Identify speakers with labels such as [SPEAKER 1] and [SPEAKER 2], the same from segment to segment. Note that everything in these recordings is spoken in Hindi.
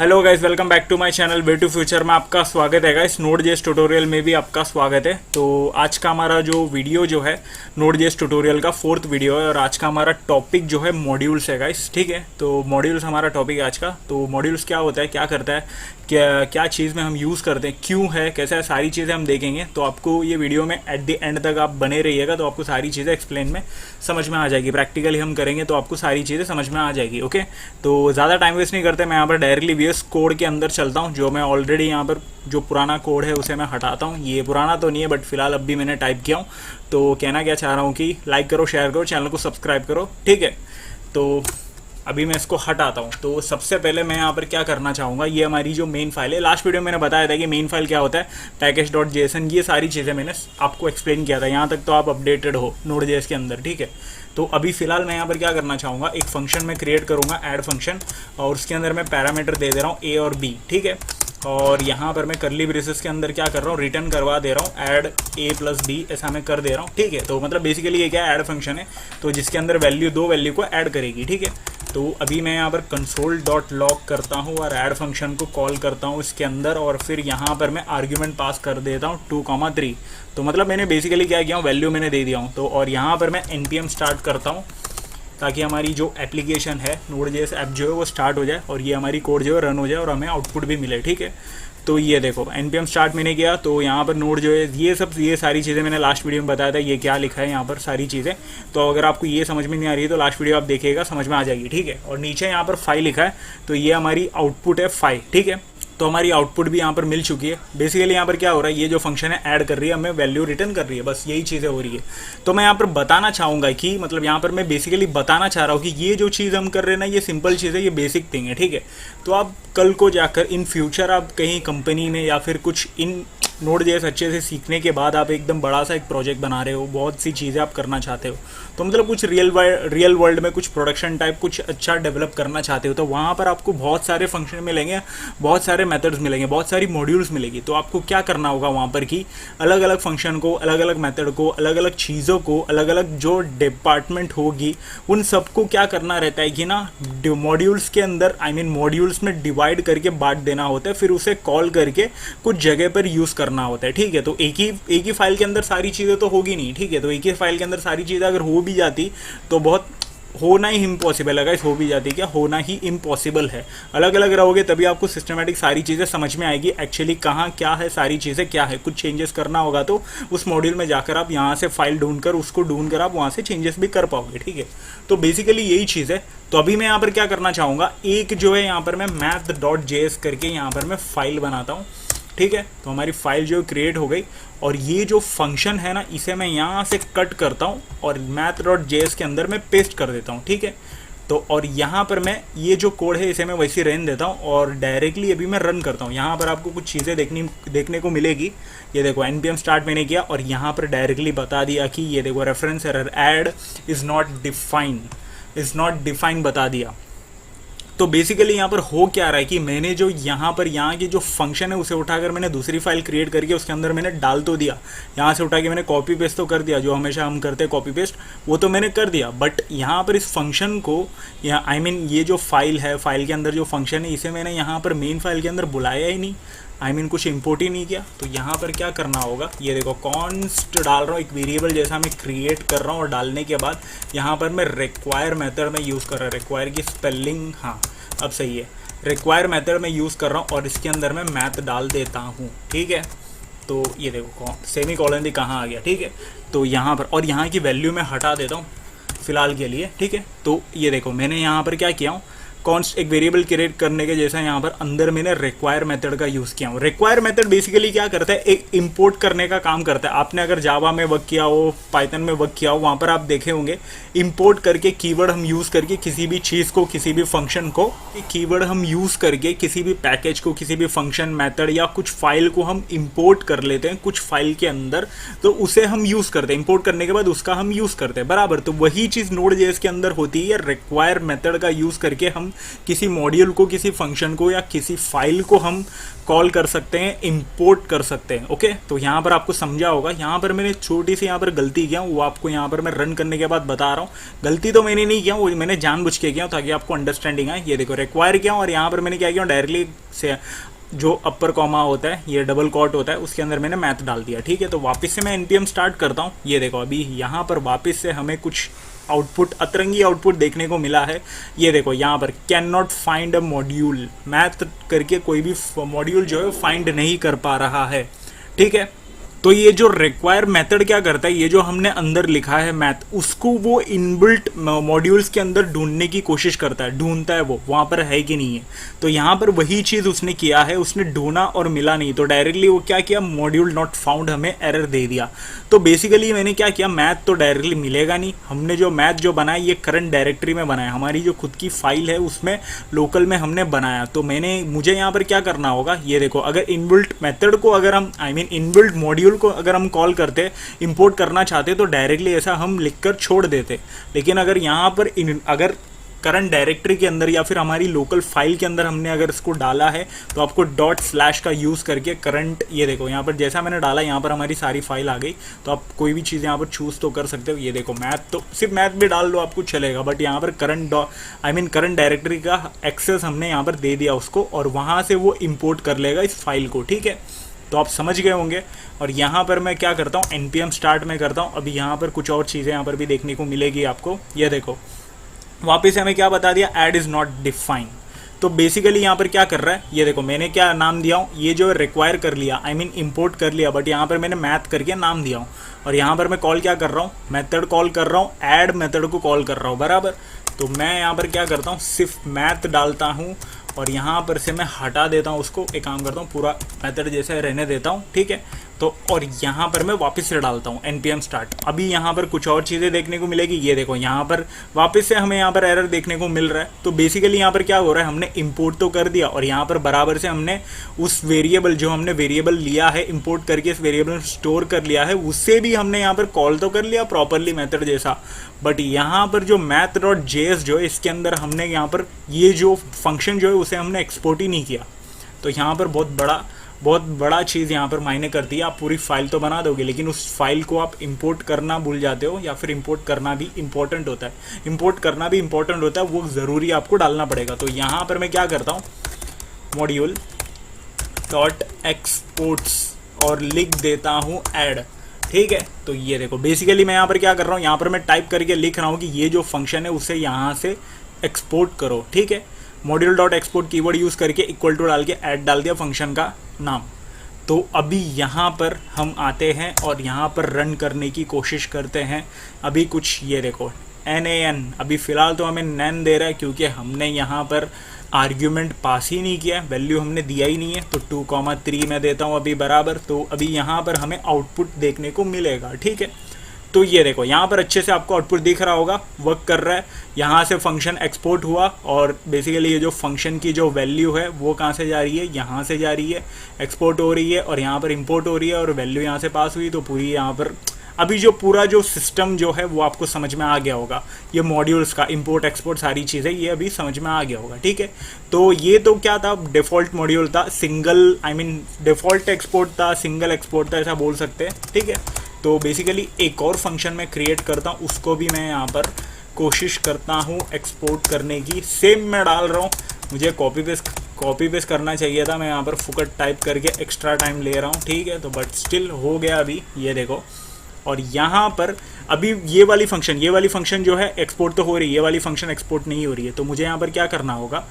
[SPEAKER 1] Hello guys, welcome back to my channel way to future में आपका स्वागत है गाइस। नोड.जेएस ट्यूटोरियल में भी आपका स्वागत है। तो आज का हमारा जो वीडियो जो है नोड.जेएस ट्यूटोरियल का 4th वीडियो है और आज का हमारा टॉपिक जो है मॉड्यूल्स है गाइस। ठीक है, तो मॉड्यूल्स हमारा टॉपिक है आज का। तो मॉड्यूल्स क्या होता है, क्या करता है, क्या चीज़ में हम यूज़ करते हैं, क्यों है, कैसा है, सारी चीज़ें हम देखेंगे। तो आपको ये वीडियो में एट द एंड तक आप बने रहिएगा तो आपको सारी चीज़ें एक्सप्लेन में समझ में आ जाएगी। प्रैक्टिकली हम करेंगे तो आपको सारी चीज़ें समझ में आ जाएगी। ओके, तो ज़्यादा टाइम वेस्ट नहीं करते, मैं यहाँ पर डायरेक्टली वीएस कोड के अंदर चलता हूँ। जो मैं ऑलरेडी यहाँ पर जो पुराना कोड है उसे मैं हटाता हूँ। ये पुराना तो नहीं है बट फिलहाल अब भी मैंने टाइप किया हूँ। तो कहना क्या चाह रहा हूँ कि लाइक करो, शेयर करो, चैनल को सब्सक्राइब करो। ठीक है, तो अभी मैं इसको हटाता हूँ। तो सबसे पहले मैं यहाँ पर क्या करना चाहूँगा, ये हमारी जो मेन फाइल है, लास्ट वीडियो में मैंने बताया था कि मेन फाइल क्या होता है, package.json, ये सारी चीज़ें मैंने आपको एक्सप्लेन किया था। यहाँ तक तो आप अपडेटेड हो नोड.जेएस के अंदर। ठीक है, तो अभी फिलहाल मैं यहाँ पर क्या करना चाहूँगा, एक फंक्शन मैं क्रिएट करूँगा, ऐड फंक्शन, और उसके अंदर मैं पैरामीटर दे दे रहा हूँ ए और बी। ठीक है, और यहाँ पर मैं करली ब्रेसेस के अंदर क्या कर रहा हूँ, रिटर्न करवा दे रहा हूँ ऐड ए प्लस बी, ऐसा मैं कर दे रहा हूँ। ठीक है, तो मतलब बेसिकली ये क्या है, ऐड फंक्शन है तो जिसके अंदर दो वैल्यू को ऐड करेगी। ठीक है, तो अभी मैं यहाँ पर console.log करता हूँ और ऐड फंक्शन को कॉल करता हूँ इसके अंदर, और फिर यहाँ पर मैं आर्ग्यूमेंट पास कर देता हूँ 2,3। तो मतलब मैंने बेसिकली क्या किया हूँ, वैल्यू मैंने दे दिया हूँ। तो और यहाँ पर मैं npm स्टार्ट करता हूँ ताकि हमारी जो एप्लीकेशन है नोड.जेएस ऐप जो है वो स्टार्ट हो जाए और ये हमारी कोड जो है रन हो जाए और हमें आउटपुट भी मिले। ठीक है, तो ये देखो npm स्टार्ट मैंने किया तो यहाँ पर नोड जो है ये सारी चीज़ें मैंने लास्ट वीडियो में बताया था, ये क्या लिखा है यहाँ पर सारी चीज़ें। तो अगर आपको ये समझ में नहीं आ रही है तो लास्ट वीडियो आप देखिएगा, समझ में आ जाएगी। ठीक है, और नीचे यहाँ पर फाइल लिखा है तो ये हमारी आउटपुट है 5। ठीक है, तो हमारी आउटपुट भी यहाँ पर मिल चुकी है। बेसिकली यहाँ पर क्या हो रहा है, ये जो फंक्शन है ऐड कर रही है, हमें वैल्यू रिटर्न कर रही है, बस यही चीज़ें हो रही है। तो मैं यहाँ पर बताना चाहूँगा कि मतलब यहाँ पर मैं बेसिकली बताना चाह रहा हूँ कि ये जो चीज़ हम कर रहे हैं ना, ये सिंपल चीज़ है, ये बेसिक थिंग है। ठीक है, तो आप कल को जाकर इन फ्यूचर आप कहीं कंपनी में या फिर कुछ इन नोड.जेएस अच्छे से सीखने के बाद आप एकदम बड़ा सा एक प्रोजेक्ट बना रहे हो, बहुत सी चीज़ें आप करना चाहते हो, तो मतलब कुछ रियल वर्ल्ड में कुछ प्रोडक्शन टाइप कुछ अच्छा डेवलप करना चाहते हो, तो वहाँ पर आपको बहुत सारे फंक्शन मिलेंगे, बहुत सारे मेथड्स मिलेंगे, बहुत सारी मॉड्यूल्स मिलेगी। तो आपको क्या करना होगा वहाँ पर कि अलग अलग फंक्शन को, अलग अलग मेथड को, अलग अलग चीज़ों को, अलग अलग जो डिपार्टमेंट होगी उन सबको क्या करना रहता है कि ना मॉड्यूल्स के अंदर मॉड्यूल्स में डिवाइड करके बांट देना होता है, फिर उसे कॉल करके कुछ जगह पर यूज़ करना होता है। ठीक है, तो एक ही फाइल के अंदर सारी चीज़ें तो होगी नहीं। ठीक है, तो एक ही फाइल के अंदर सारी चीज़ें अगर हो भी जाती तो बहुत होना ही इम्पॉसिबल है गाइस। हो भी जाती क्या, होना ही इम्पॉसिबल है। अलग अलग रहोगे तभी आपको सिस्टमेटिक सारी चीज़ें समझ में आएगी, एक्चुअली कहाँ क्या है, सारी चीज़ें क्या है। कुछ चेंजेस करना होगा तो उस मॉड्यूल में जाकर आप यहाँ से फाइल ढूंढकर उसको ढूंढकर आप वहाँ से चेंजेस भी कर पाओगे। ठीक है, तो बेसिकली यही चीज़ है। तो अभी मैं यहाँ पर क्या करना चाहूँगा, एक जो है यहाँ पर मैं math.js करके यहाँ पर मैं फाइल बनाता हूँ। ठीक है, तो हमारी फाइल जो क्रिएट हो गई और ये जो फंक्शन है ना, इसे मैं यहाँ से कट करता हूँ और math.js के अंदर मैं पेस्ट कर देता हूँ। ठीक है, तो और यहाँ पर मैं ये जो कोड है इसे मैं वैसे रहने देता हूँ और डायरेक्टली अभी मैं रन करता हूँ। यहाँ पर आपको कुछ चीज़ें देखने को मिलेगी। ये देखो npm स्टार्ट मैंने किया और यहाँ पर डायरेक्टली बता दिया कि ये देखो reference error add is not define बता दिया। तो बेसिकली यहाँ पर हो क्या रहा है कि मैंने जो यहाँ की जो फंक्शन है उसे उठाकर मैंने दूसरी फाइल क्रिएट करके उसके अंदर मैंने डाल तो दिया, यहाँ से उठा के मैंने कॉपी पेस्ट तो कर दिया, जो हमेशा हम करते हैं कॉपी पेस्ट, वो तो मैंने कर दिया। बट यहाँ पर इस फंक्शन को ये जो फाइल है, फाइल के अंदर जो फंक्शन है, इसे मैंने यहाँ पर मेन फाइल के अंदर बुलाया ही नहीं, कुछ इंपोर्ट ही नहीं किया। तो यहाँ पर क्या करना होगा, ये देखो कॉन्स्ट डाल रहा हूँ, एक वेरिएबल जैसा मैं क्रिएट कर रहा हूँ और डालने के बाद यहाँ पर मैं रिक्वायर मेथड में यूज़ कर रहा हूँ। रिक्वायर की स्पेलिंग हाँ अब सही है, रिक्वायर मेथड में यूज़ कर रहा हूँ और इसके अंदर मैं मैथ डाल देता हूँ। ठीक है, तो ये देखो सेमी कॉलन भी कहाँ आ गया। ठीक है, तो यहाँ पर और यहाँ की वैल्यू मैं हटा देता हूँ फिलहाल के लिए। ठीक है, तो ये देखो मैंने यहाँ पर क्या किया हूँ, कॉन्स्ट एक वेरिएबल क्रिएट करने के जैसा यहाँ पर अंदर मैंने रिक्वायर मेथड का यूज़ किया हूँ। रिक्वायर मेथड बेसिकली क्या करता है, एक इंपोर्ट करने का काम करता है। आपने अगर जावा में वर्क किया हो, पाइथन में वर्क किया हो, वहाँ पर आप देखे होंगे इंपोर्ट करके कीवर्ड हम यूज़ करके किसी भी चीज़ को, किसी भी फंक्शन को, कीवर्ड हम यूज़ करके किसी भी पैकेज को, किसी भी फंक्शन मेथड या कुछ फाइल को हम इंपोर्ट कर लेते हैं कुछ फाइल के अंदर, तो उसे हम यूज़ करते हैं। इंपोर्ट करने के बाद उसका हम यूज़ करते हैं बराबर। तो वही चीज़ नोड.जेएस के अंदर होती है, रिक्वायर मेथड का यूज़ करके हम हम किसी मॉड्यूल को, किसी फंक्शन को या किसी फाइल को हम कॉल कर सकते हैं, इंपोर्ट कर सकते हैं। ओके, तो यहाँ पर आपको समझा होगा। यहाँ पर मैंने छोटी सी यहाँ पर गलती किया, वो आपको यहाँ पर मैं रन करने के बाद बता रहा हूँ। गलती तो मैंने नहीं किया, वो मैंने जानबूझ के किया ताकि आपको अंडरस्टैंडिंग आए। ये देखो रिक्वायर किया और यहाँ पर मैंने क्या किया, डायरेक्टली से जो अपर कॉमा होता है, ये डबल कॉट होता है, उसके अंदर मैंने मैथ डाल दिया। ठीक है, तो वापस से मैं npm स्टार्ट करता हूँ। ये देखो अभी यहाँ पर वापस से हमें कुछ आउटपुट, अतरंगी आउटपुट देखने को मिला है। ये देखो यहाँ पर can not find a module, math करके कोई भी मॉड्यूल जो है फाइंड नहीं कर पा रहा है। ठीक है, तो ये जो रिक्वायर मेथड क्या करता है, ये जो हमने अंदर लिखा है मैथ, उसको वो इनबिल्ट मॉड्यूल्स के अंदर ढूंढने की कोशिश करता है, ढूंढता है वो वहाँ पर है कि नहीं है। तो यहाँ पर वही चीज़ उसने किया है, उसने ढूंढा और मिला नहीं, तो डायरेक्टली वो क्या किया, मॉड्यूल नॉट फाउंड हमें एरर दे दिया। तो बेसिकली मैंने क्या किया, मैथ तो डायरेक्टली मिलेगा नहीं, हमने जो मैथ जो बनाया ये करंट डायरेक्टरी में बनाया, हमारी जो खुद की फाइल है उसमें लोकल में हमने बनाया। तो मुझे यहाँ पर क्या करना होगा, ये देखो अगर इनबिल्ट मेथड को अगर हम इनबिल्ट मॉड्यूल को अगर हम कॉल करते, इंपोर्ट करना चाहते, तो डायरेक्टली ऐसा हम लिखकर छोड़ देते। लेकिन अगर यहाँ पर अगर करंट डायरेक्टरी के अंदर या फिर हमारी लोकल फाइल के अंदर हमने अगर इसको डाला है, तो आपको डॉट स्लैश का यूज़ करके करंट, ये देखो यहाँ पर जैसा मैंने डाला, यहाँ पर हमारी सारी फाइल आ गई। तो आप कोई भी चीज़ यहाँ पर चूज़ तो कर सकते हो। ये देखो मैथ, तो सिर्फ मैथ भी डाल लो आपको चलेगा, बट यहाँ पर करंट डायरेक्टरी का एक्सेस हमने यहाँ पर दे दिया उसको, और वहाँ से वो इम्पोर्ट कर लेगा इस फाइल को। ठीक है, तो आप समझ गए होंगे। और यहाँ पर मैं क्या करता हूँ, npm स्टार्ट में करता हूँ। अभी यहाँ पर कुछ और चीज़ें यहाँ पर भी देखने को मिलेगी आपको। ये देखो वापस हमें क्या बता दिया, ऐड इज़ नॉट डिफाइन। तो बेसिकली यहाँ पर क्या कर रहा है, ये देखो मैंने क्या नाम दिया हूँ, ये जो रिक्वायर कर लिया, इंपोर्ट कर लिया, बट यहाँ पर मैंने मैथ करके नाम दिया हूँ। और यहाँ पर मैं कॉल क्या कर रहा हूँ, मेथड कॉल कर रहा हूँ, ऐड मेथड को कॉल कर रहा हूँ, बराबर। तो मैं यहाँ पर क्या करता हूँ, सिर्फ मैथ डालता हूँ और यहाँ पर से मैं हटा देता हूँ उसको। एक काम करता हूँ, पूरा मेथड जैसे रहने देता हूँ। ठीक है, तो और यहाँ पर मैं वापस से डालता हूँ npm स्टार्ट। अभी यहाँ पर कुछ और चीज़ें देखने को मिलेगी। ये देखो यहाँ पर वापस से हमें यहाँ पर एरर देखने को मिल रहा है। तो बेसिकली यहाँ पर क्या हो रहा है, हमने इंपोर्ट तो कर दिया और यहाँ पर बराबर से हमने उस वेरिएबल, जो हमने वेरिएबल लिया है इंपोर्ट करके, इस वेरिएबल में स्टोर कर लिया है, उससे भी हमने यहाँ पर कॉल तो कर लिया प्रॉपरली मेथड जैसा। बट यहाँ पर जो math.js जो है, इसके अंदर हमने यहाँ पर ये जो फंक्शन जो है उसे हमने एक्सपोर्ट ही नहीं किया। तो यहाँ पर बहुत बड़ा चीज़ यहाँ पर मायने करती है। आप पूरी फाइल तो बना दोगे, लेकिन उस फाइल को आप इंपोर्ट करना भूल जाते हो, या फिर इंपोर्ट करना भी इंपॉर्टेंट होता है। इंपोर्ट करना भी इंपॉर्टेंट होता है, वो ज़रूरी आपको डालना पड़ेगा। तो यहाँ पर मैं क्या करता हूँ, मॉड्यूल डॉट एक्सपोर्ट्स और लिख देता हूँ ऐड। ठीक है, तो ये देखो बेसिकली मैं यहाँ पर क्या कर रहा हूँ, यहाँ पर मैं टाइप करके लिख रहा हूँ कि ये जो फंक्शन है उसे यहाँ से एक्सपोर्ट करो। ठीक है, module dot export keyword use करके इक्वल टू डाल के ऐड डाल दिया फंक्शन का नाम। तो अभी यहाँ पर हम आते हैं और यहाँ पर रन करने की कोशिश करते हैं। अभी कुछ ये देखो NaN, अभी फ़िलहाल तो हमें नैन दे रहा है क्योंकि हमने यहाँ पर आर्ग्यूमेंट पास ही नहीं किया, वैल्यू हमने दिया ही नहीं है। तो 2,3 मैं देता हूँ अभी बराबर। तो अभी यहाँ पर हमें आउटपुट देखने को मिलेगा। ठीक है, तो ये देखो यहाँ पर अच्छे से आपको आउटपुट दिख रहा होगा, वर्क कर रहा है। यहाँ से फंक्शन एक्सपोर्ट हुआ और बेसिकली ये जो फंक्शन की जो वैल्यू है वो कहाँ से जा रही है, यहाँ से जा रही है, एक्सपोर्ट हो रही है और यहाँ पर इंपोर्ट हो रही है और वैल्यू यहाँ से पास हुई। तो पूरी यहाँ पर अभी जो पूरा जो सिस्टम जो है वो आपको समझ में आ गया होगा। ये मॉड्यूल्स का इंपोर्ट एक्सपोर्ट सारी चीज़ें ये अभी समझ में आ गया होगा। ठीक है, तो ये तो क्या था, डिफ़ॉल्ट मॉड्यूल था, सिंगल डिफ़ॉल्ट एक्सपोर्ट था, सिंगल एक्सपोर्ट था, ऐसा बोल सकते हैं। ठीक है, तो बेसिकली एक और फंक्शन मैं क्रिएट करता हूँ, उसको भी मैं यहाँ पर कोशिश करता हूँ एक्सपोर्ट करने की। सेम मैं डाल रहा हूँ, मुझे कॉपी पेस्ट करना चाहिए था, मैं यहाँ पर फुकट टाइप करके एक्स्ट्रा टाइम ले रहा हूँ। ठीक है, तो बट स्टिल हो गया अभी, ये देखो। और यहाँ पर अभी ये वाली फंक्शन जो है एक्सपोर्ट तो हो रही है, ये वाली फंक्शन एक्सपोर्ट नहीं हो रही है। तो मुझे यहाँ पर क्या करना होगा,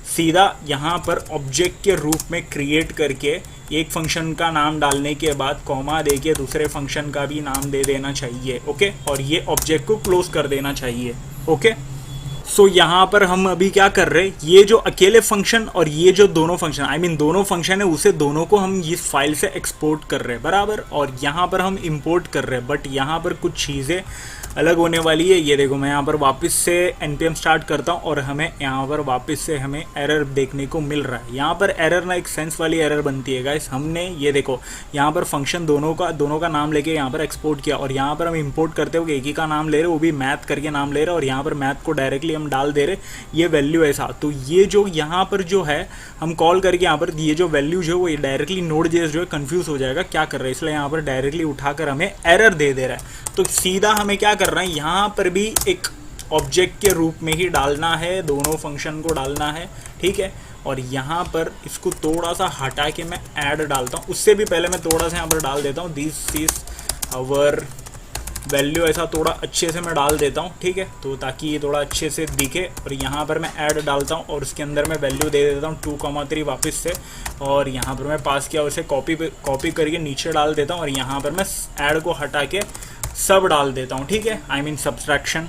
[SPEAKER 1] सीधा यहाँ पर ऑब्जेक्ट के रूप में क्रिएट करके एक फंक्शन का नाम डालने के बाद कॉमा देके दूसरे फंक्शन का भी नाम दे देना चाहिए। ओके, और ये ऑब्जेक्ट को क्लोज कर देना चाहिए। ओके, सो यहाँ पर हम अभी क्या कर रहे हैं, ये जो अकेले फंक्शन और ये जो दोनों फंक्शन दोनों फंक्शन है, उसे दोनों को हम इस फाइल से एक्सपोर्ट कर रहे हैं बराबर। और यहाँ पर हम इंपोर्ट कर रहे हैं, बट यहाँ पर कुछ चीज़ें अलग होने वाली है। ये देखो मैं यहाँ पर वापस से npm स्टार्ट करता हूँ और हमें यहाँ पर वापस से हमें एरर देखने को मिल रहा है। यहाँ पर एरर ना एक सेंस वाली एरर बनती है गाइस। हमने ये देखो यहाँ पर फंक्शन दोनों का नाम लेके यहाँ पर एक्सपोर्ट किया और यहाँ पर हम इंपोर्ट करते हुए एक ही का नाम ले रहे, वो भी मैथ करके नाम ले रहे और यहाँ पर मैथ को डायरेक्टली हम डाल दे रहे ये वैल्यू ऐसा। तो ये जो यहाँ पर जो है हम कॉल करके यहाँ पर ये जो वैल्यू जो है वो डायरेक्टली Node.js जो है कंफ्यूज हो जाएगा क्या कर रहा है, इसलिए यहाँ पर डायरेक्टली उठाकर हमें एरर दे दे रहा है। तो सीधा हमें क्या करना है, यहाँ पर भी एक ऑब्जेक्ट के रूप में ही डालना है, दोनों फंक्शन को डालना है, ठीक है। और यहाँ पर इसको थोड़ा सा हटा के मैं ऐड डालता हूँ। उससे भी पहले मैं थोड़ा सा यहाँ पर डाल देता हूँ दिस इज आवर वैल्यू, ऐसा थोड़ा अच्छे से मैं डाल देता हूँ, ठीक है। तो ताकि ये थोड़ा अच्छे से दिखे और यहाँ पर मैं ऐड डालता हूँ और उसके अंदर मैं वैल्यू दे देता हूँ 2,3 वापस से। और यहाँ पर मैं पास किया उसे कॉपी करके नीचे डाल देता हूँ और यहाँ पर मैं ऐड को हटा के सब डाल देता हूँ, ठीक है, आई मीन सब्सट्रैक्शन।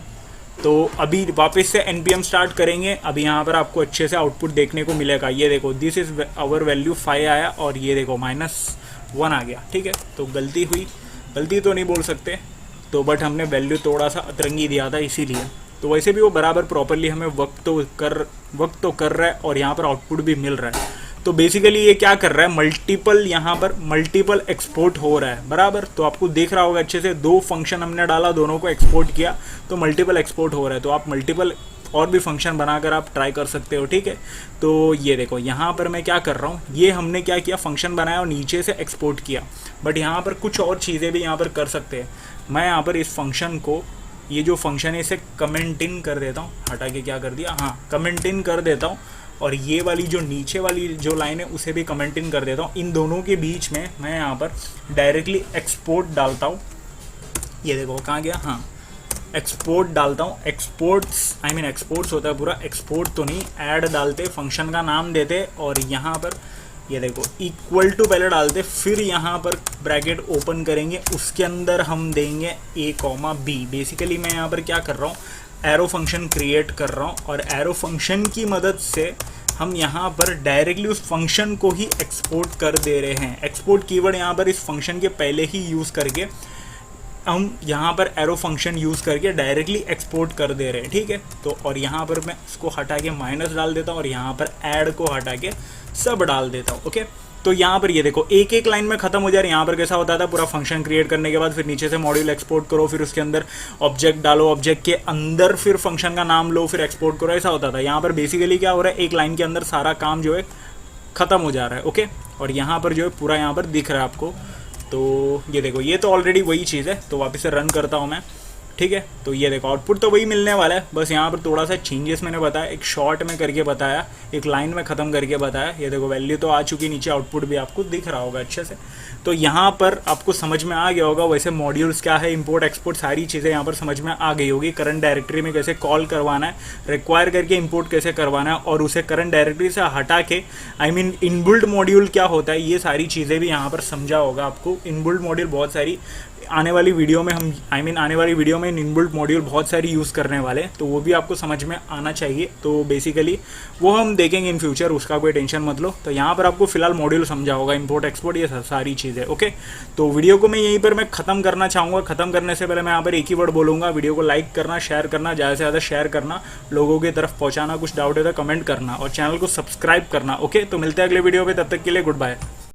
[SPEAKER 1] तो अभी वापस से npm स्टार्ट करेंगे। अभी यहाँ पर आपको अच्छे से आउटपुट देखने को मिलेगा। ये देखो दिस इज आवर वैल्यू 5 आया और ये देखो -1 आ गया, ठीक है। तो गलती हुई, गलती तो नहीं बोल सकते तो, बट हमने वैल्यू थोड़ा सा अतरंगी दिया था इसीलिए। तो वैसे भी वो बराबर प्रॉपरली हमें वक्त तो कर रहा है और यहाँ पर आउटपुट भी मिल रहा है। तो बेसिकली ये क्या कर रहा है, मल्टीपल यहाँ पर मल्टीपल एक्सपोर्ट हो रहा है बराबर। तो आपको देख रहा होगा अच्छे से, दो फंक्शन हमने डाला, दोनों को एक्सपोर्ट किया तो मल्टीपल एक्सपोर्ट हो रहा है। तो आप मल्टीपल और भी फंक्शन बनाकर आप ट्राई कर सकते हो, ठीक है। तो ये देखो यहाँ पर मैं क्या कर रहा हूँ, ये हमने क्या किया, फंक्शन बनाया और नीचे से एक्सपोर्ट किया। बट यहाँ पर कुछ और चीज़ें भी यहाँ पर कर सकते हैं। मैं यहाँ पर इस फंक्शन को, ये जो फंक्शन है इसे कमेंट इन कर देता हूँ, हटा के क्या कर दिया, हाँ कमेंट इन कर देता हूँ। और ये वाली जो नीचे वाली जो लाइन है उसे भी कमेंट इन कर देता हूँ। इन दोनों के बीच में मैं यहाँ पर डायरेक्टली एक्सपोर्ट डालता हूँ। ये देखो कहाँ गया, हाँ एक्सपोर्ट डालता हूँ। एक्सपोर्ट्स आई मीन एक्सपोर्ट्स होता है पूरा, एक्सपोर्ट तो नहीं, ऐड डालते, फंक्शन का नाम देते और यहाँ पर ये देखो इक्वल टू पहले डालते, फिर यहाँ पर ब्रैकेट ओपन करेंगे, उसके अंदर हम देंगे a,b। बेसिकली मैं यहाँ पर क्या कर रहा हूँ, एरो फंक्शन क्रिएट कर रहा हूँ और एरो फंक्शन की मदद से हम यहाँ पर डायरेक्टली उस फंक्शन को ही एक्सपोर्ट कर दे रहे हैं। एक्सपोर्ट कीवर्ड यहाँ पर इस फंक्शन के पहले ही यूज़ करके हम यहाँ पर एरो फंक्शन यूज़ करके डायरेक्टली एक्सपोर्ट कर दे रहे हैं, ठीक है। तो और यहाँ पर मैं इसको हटा के माइनस डाल देता हूँ और यहाँ पर ऐड को हटा के सब डाल देता हूँ, ओके। तो यहाँ पर ये देखो एक एक लाइन में खत्म हो जा रहा है। यहाँ पर कैसा होता था, पूरा फंक्शन क्रिएट करने के बाद फिर नीचे से मॉड्यूल एक्सपोर्ट करो, फिर उसके अंदर ऑब्जेक्ट डालो, ऑब्जेक्ट के अंदर फिर फंक्शन का नाम लो, फिर एक्सपोर्ट करो, ऐसा होता था। यहाँ पर बेसिकली क्या हो रहा है, एक लाइन के अंदर सारा काम जो है ख़त्म हो जा रहा है, ओके। और यहाँ पर जो है पूरा यहाँ पर दिख रहा है आपको। तो ये देखो ये तो ऑलरेडी वही चीज़ है। तो वापस से रन करता हूँ मैं, ठीक है। तो ये देखो आउटपुट तो वही मिलने वाला है, बस यहाँ पर थोड़ा सा चेंजेस मैंने बताया, एक शॉर्ट में करके बताया, एक लाइन में ख़त्म करके बताया। ये देखो वैल्यू तो आ चुकी, नीचे आउटपुट भी आपको दिख रहा होगा अच्छे से। तो यहाँ पर आपको समझ में आ गया होगा वैसे मॉड्यूल्स क्या है, इंपोर्ट एक्सपोर्ट सारी चीज़ें यहाँ पर समझ में आ गई होगी। करंट डायरेक्टरी में कैसे कॉल करवाना है, रिक्वायर करके इंपोर्ट कैसे करवाना है और उसे करंट डायरेक्टरी से हटा के आई मीन इनबिल्ट मॉड्यूल क्या होता है, ये सारी चीज़ें भी यहाँ पर समझा होगा आपको। इनबिल्ट मॉड्यूल बहुत सारी आने वाली वीडियो में हम आने वाली वीडियो में इनबिल्ट मॉड्यूल बहुत सारी यूज़ करने वाले, तो वो भी आपको समझ में आना चाहिए। तो बेसिकली वो हम देखेंगे इन फ्यूचर, उसका कोई टेंशन मत लो। तो यहाँ पर आपको फिलहाल मॉड्यूल समझा होगा, इंपोर्ट एक्सपोर्ट, ये सारी चीज़ें, ओके। तो वीडियो को मैं यहीं पर मैं ख़त्म करना चाहूँगा। ख़त्म करने से पहले मैं यहाँ पर एक ही वर्ड बोलूँगा, वीडियो को लाइक करना, शेयर करना, ज़्यादा से ज़्यादा शेयर करना, लोगों की तरफ पहुँचाना, कुछ डाउट है तो कमेंट करना और चैनल को सब्सक्राइब करना, ओके। तो मिलते हैं अगले वीडियो पर, तब तक के लिए गुड बाय।